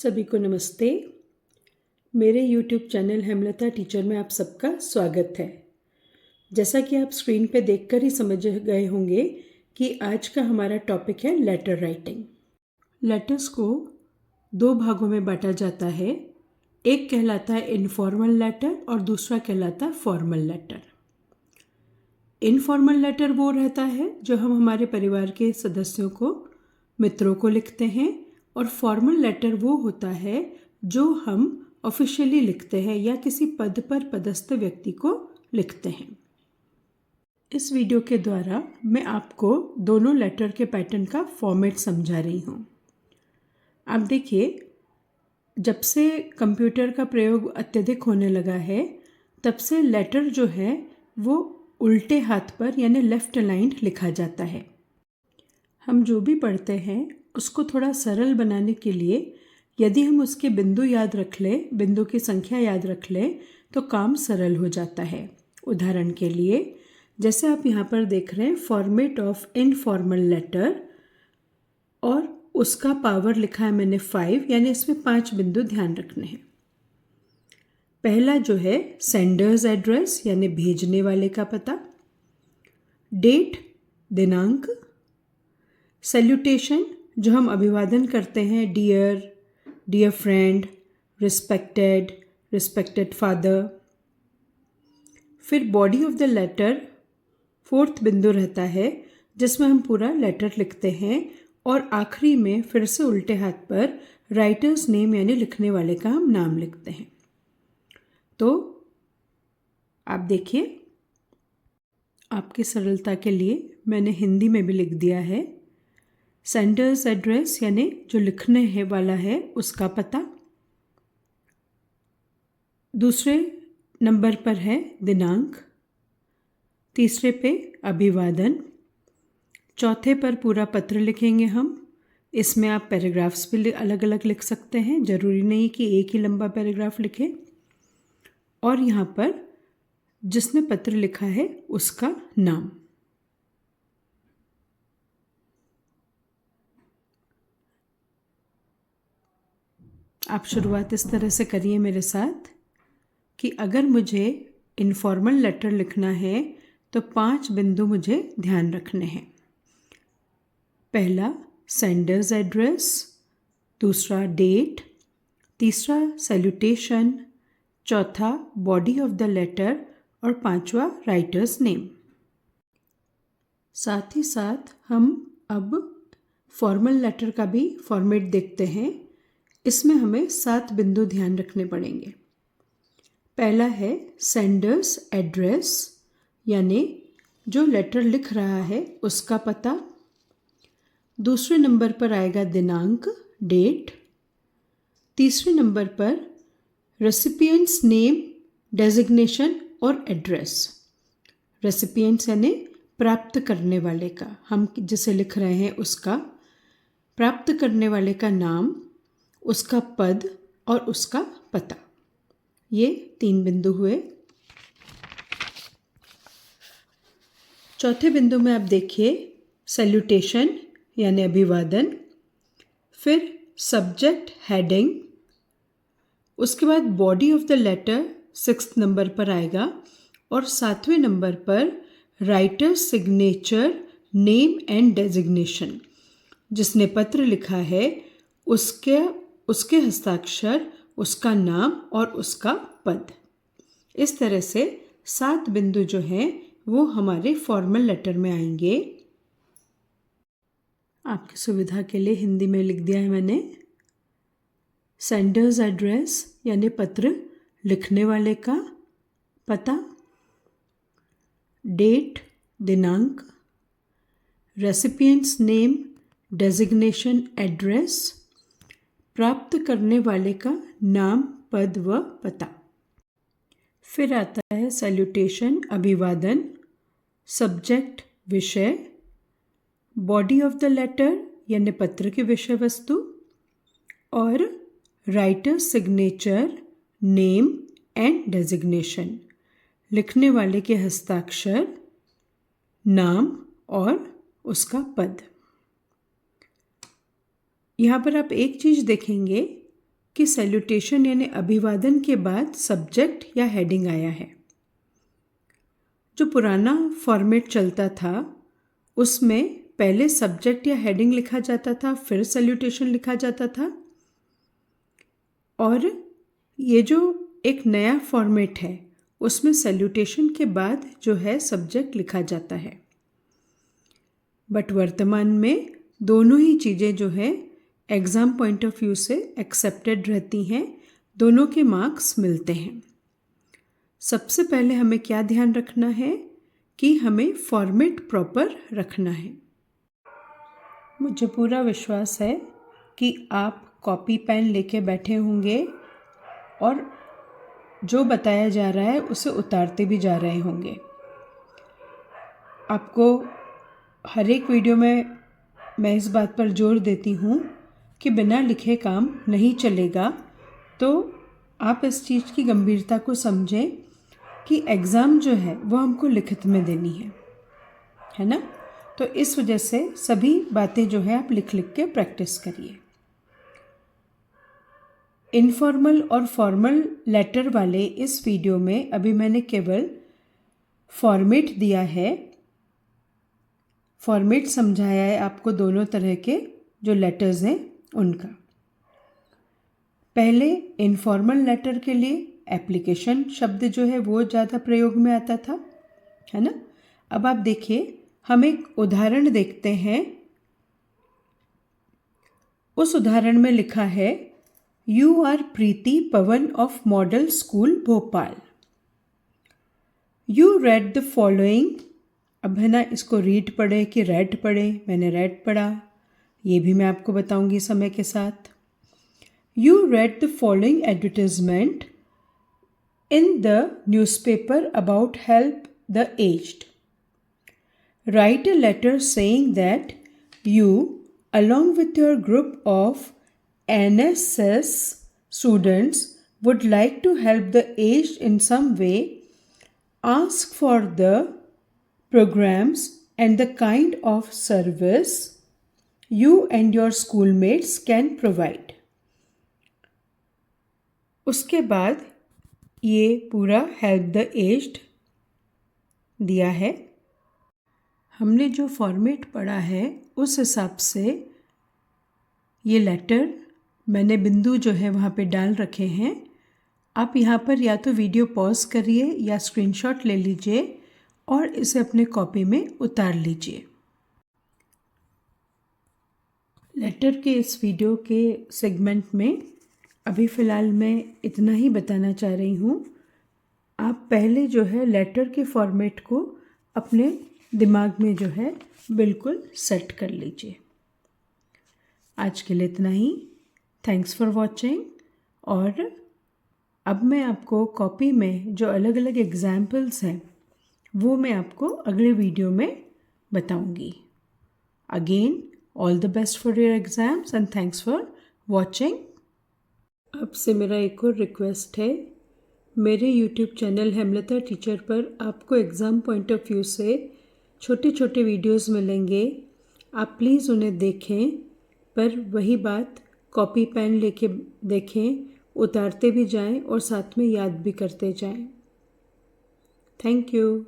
सभी को नमस्ते। मेरे YouTube चैनल हेमलता टीचर में आप सबका स्वागत है। जैसा कि आप स्क्रीन पे देखकर ही समझ गए होंगे कि आज का हमारा टॉपिक है लेटर राइटिंग। लेटर्स को दो भागों में बांटा जाता है। एक कहलाता है इनफॉर्मल लेटर और दूसरा कहलाता है फॉर्मल लेटर। इनफॉर्मल लेटर वो रहता है जो हम हमारे परिवार के सदस्यों को, मित्रों को लिखते हैं, और फॉर्मल लेटर वो होता है जो हम ऑफिशियली लिखते हैं या किसी पद पर पदस्थ व्यक्ति को लिखते हैं। इस वीडियो के द्वारा मैं आपको दोनों लेटर के पैटर्न का फॉर्मेट समझा रही हूँ। आप देखिए, जब से कंप्यूटर का प्रयोग अत्यधिक होने लगा है तब से लेटर जो है वो उल्टे हाथ पर यानी लेफ्ट अलाइंड लिखा जाता है। हम जो भी पढ़ते हैं उसको थोड़ा सरल बनाने के लिए यदि हम उसके बिंदु याद रख लें, बिंदु की संख्या याद रख लें, तो काम सरल हो जाता है। उदाहरण के लिए जैसे आप यहाँ पर देख रहे हैं फॉर्मेट ऑफ इनफॉर्मल लेटर, और उसका पावर लिखा है मैंने 5, यानी इसमें 5 बिंदु ध्यान रखने हैं। पहला जो है सेंडर्स एड्रेस यानी भेजने वाले का पता, डेट दिनांक, सैल्यूटेशन जो हम अभिवादन करते हैं, dear, dear friend, respected, respected father. फिर body of the letter, 4th बिंदु रहता है जिसमें हम पूरा लेटर लिखते हैं, और आखिरी में फिर से उल्टे हाथ पर राइटर्स नेम यानी लिखने वाले का हम नाम लिखते हैं। तो आप देखिए, आपकी सरलता के लिए मैंने हिंदी में भी लिख दिया है। सेंडर्स एड्रेस यानी जो लिखने है वाला है उसका पता, दूसरे नंबर पर है दिनांक, तीसरे पे अभिवादन, चौथे पर पूरा पत्र लिखेंगे हम। इसमें आप पैराग्राफ्स भी अलग अलग लिख सकते हैं, ज़रूरी नहीं कि एक ही लंबा पैराग्राफ लिखें। और यहाँ पर जिसने पत्र लिखा है उसका नाम। आप शुरुआत इस तरह से करिए मेरे साथ कि अगर मुझे इनफॉर्मल लेटर लिखना है तो 5 बिंदु मुझे ध्यान रखने हैं। पहला सेंडर्स एड्रेस, दूसरा डेट, तीसरा सैल्यूटेशन, चौथा बॉडी ऑफ द लेटर और 5वां राइटर्स नेम। साथ ही साथ हम अब फॉर्मल लेटर का भी फॉर्मेट देखते हैं। इसमें हमें 7 बिंदु ध्यान रखने पड़ेंगे। पहला है सेंडर्स एड्रेस यानी जो लेटर लिख रहा है उसका पता, दूसरे नंबर पर आएगा दिनांक, डेट, तीसरे नंबर पर रेसिपिएंट्स नेम, डेजिग्नेशन और एड्रेस। रेसिपिएंट्स यानी प्राप्त करने वाले का, हम जिसे लिख रहे हैं उसका, प्राप्त करने वाले का नाम, उसका पद और उसका पता। ये 3 बिंदु हुए। चौथे बिंदु में आप देखिए सैल्यूटेशन यानी अभिवादन, फिर सब्जेक्ट हेडिंग, उसके बाद body of the letter 6th number पर आएगा, और 7वें नंबर पर writer signature, name and designation. जिसने पत्र लिखा है उसके हस्ताक्षर, उसका नाम और उसका पद। इस तरह से 7 बिंदु जो हैं वो हमारे फॉर्मल लेटर में आएंगे। आपकी सुविधा के लिए हिंदी में लिख दिया है मैंने। सेंडर्स एड्रेस यानी पत्र लिखने वाले का पता, डेट दिनांक, रेसिपिएंट्स नेम, डेजिग्नेशन, एड्रेस, प्राप्त करने वाले का नाम, पद व पता। फिर आता है सैल्यूटेशन अभिवादन, सब्जेक्ट विषय, बॉडी ऑफ द लेटर यानी पत्र की विषय वस्तु, और writer signature, name and designation, लिखने वाले के हस्ताक्षर, नाम और उसका पद। यहाँ पर आप एक चीज़ देखेंगे कि सैल्यूटेशन यानी अभिवादन के बाद सब्जेक्ट या हेडिंग आया है। जो पुराना फॉर्मेट चलता था उसमें पहले सब्जेक्ट या हेडिंग लिखा जाता था, फिर सैल्यूटेशन लिखा जाता था। और ये जो एक नया फॉर्मेट है उसमें सैल्यूटेशन के बाद जो है सब्जेक्ट लिखा जाता है। बट वर्तमान में दोनों ही चीज़ें जो है एग्ज़ाम पॉइंट ऑफ व्यू से एक्सेप्टेड रहती हैं, दोनों के मार्क्स मिलते हैं। सबसे पहले हमें क्या ध्यान रखना है कि हमें फॉर्मेट प्रॉपर रखना है। मुझे पूरा विश्वास है कि आप कॉपी पेन लेके बैठे होंगे और जो बताया जा रहा है उसे उतारते भी जा रहे होंगे। आपको हर एक वीडियो में मैं इस बात पर जोर देती हूँ कि बिना लिखे काम नहीं चलेगा, तो आप इस चीज़ की गंभीरता को समझें कि एग्ज़ाम जो है वो हमको लिखित में देनी है ना। तो इस वजह से सभी बातें जो है आप लिख लिख के प्रैक्टिस करिए। इनफॉर्मल और फॉर्मल लेटर वाले इस वीडियो में अभी मैंने केवल फॉर्मेट दिया है, फॉर्मेट समझाया है आपको दोनों तरह के जो लेटर्स हैं उनका। पहले इनफॉर्मल लेटर के लिए एप्लीकेशन शब्द जो है वो ज़्यादा प्रयोग में आता था, है ना। अब आप देखिए, हम एक उदाहरण देखते हैं। उस उदाहरण में लिखा है, you are Preeti Pawan of model school Bhopal. You read the following. अब है ना, इसको रीड पढ़े कि रेड पढ़े, मैंने रेड पढ़ा, ये भी मैं आपको बताऊंगी समय के साथ। You read the following advertisement in the newspaper about help the aged. Write a letter saying that you, along with your group of NSS students, would like to help the aged in some way. Ask for the programs and the kind of service you and your schoolmates can provide. उसके बाद ये पूरा help the aged दिया है। हमने जो format पढ़ा है उस हिसाब से ये लेटर मैंने बिंदु जो है वहाँ पे डाल रखे हैं। आप यहाँ पर या तो वीडियो पॉज करिए या स्क्रीनशॉट ले लीजिए और इसे अपने कॉपी में उतार लीजिए। लेटर के इस वीडियो के सेगमेंट में अभी फ़िलहाल मैं इतना ही बताना चाह रही हूँ। आप पहले जो है लेटर के फॉर्मेट को अपने दिमाग में जो है बिल्कुल सेट कर लीजिए। आज के लिए इतना ही। Thanks for watching. और अब मैं आपको कॉपी में जो अलग अलग एग्जाम्पल्स हैं वो मैं आपको अगले वीडियो में बताऊंगी। Again all the best for your exams and thanks for watching. आपसे मेरा एक और रिक्वेस्ट है, मेरे YouTube चैनल हेमलता टीचर पर आपको एग्ज़ाम पॉइंट ऑफ व्यू से छोटे छोटे वीडियोस मिलेंगे। आप प्लीज़ उन्हें देखें, पर वही बात कॉपी पेन लेके देखें, उतारते भी जाएं और साथ में याद भी करते जाएं। Thank you.